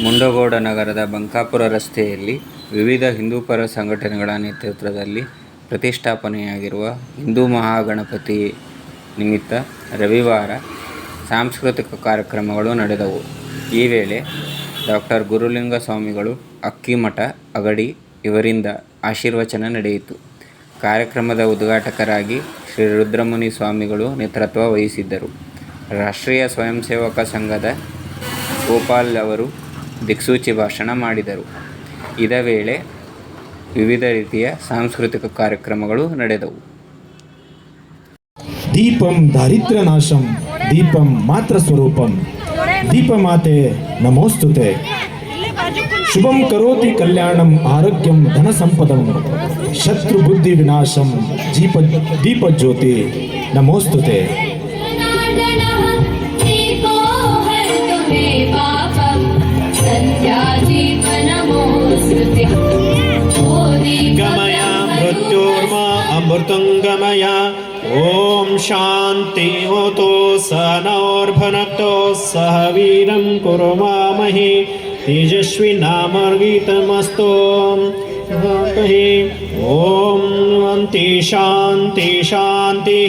ಮುಂಡಗೋಡ ನಗರದ ಬಂಕಾಪುರ ರಸ್ತೆಯಲ್ಲಿ ವಿವಿಧ ಹಿಂದೂಪರ ಸಂಘಟನೆಗಳ ನೇತೃತ್ವದಲ್ಲಿ ಪ್ರತಿಷ್ಠಾಪನೆಯಾಗಿರುವ ಹಿಂದೂ ಮಹಾಗಣಪತಿ ನಿಮಿತ್ತ ರವಿವಾರ ಸಾಂಸ್ಕೃತಿಕ ಕಾರ್ಯಕ್ರಮಗಳು ನಡೆದವು. ಈ ವೇಳೆ ಡಾಕ್ಟರ್ ಗುರುಲಿಂಗ ಸ್ವಾಮಿಗಳು, ಅಕ್ಕಿಮಠ ಅಗಡಿ ಇವರಿಂದ ಆಶೀರ್ವಚನ ನಡೆಯಿತು. ಕಾರ್ಯಕ್ರಮದ ಉದ್ಘಾಟಕರಾಗಿ ಶ್ರೀ ರುದ್ರಮುನಿ ಸ್ವಾಮಿಗಳು ನೇತೃತ್ವ ವಹಿಸಿದ್ದರು. ರಾಷ್ಟ್ರೀಯ ಸ್ವಯಂ ಸೇವಕ ಸಂಘದ ಗೋಪಾಲ್ ಅವರು ದಿಕ್ಸೂಚಿ ಭಾಷಣ ಮಾಡಿದರು. ಇದೇ ವೇಳೆ ವಿವಿಧ ರೀತಿಯ ಸಾಂಸ್ಕೃತಿಕ ಕಾರ್ಯಕ್ರಮಗಳು ನಡೆದವು. ದೀಪಂ ದಾರಿದ್ರ್ಯನಾಶಂ ದೀಪಂ ಮಾತ್ರ ಸ್ವರೂಪಂ ದೀಪಮಾತೆ ನಮೋಸ್ತುತೆ. ಶುಭಂ ಕರೋತಿ ಕಲ್ಯಾಣಂ ಆರೋಗ್ಯಂ ಧನ ಸಂಪದಂ ಶತ್ರು ಬುದ್ಧಿ ವಿನಾಶಂ ದೀಪಜ್ಯೋತಿ ನಮೋಸ್ತುತೆ. ಗಮಯ ಮೃತ್ಯೋರ್ಮ ಅಮೃತಂಗಮಯ. ಓಂ ಶಾಂತಿ ಓತೋ ಸನೋರ್ಭನಕ್ತೋ ಸಹ ವೀರಂ ಕುರುಮಾಮಹಿ ತೇಜಸ್ವಿನಾಮರ್ಗಿತಮಸ್ತೋ. ಓಂ ಶಾಂತಿ ಶಾಂತಿ.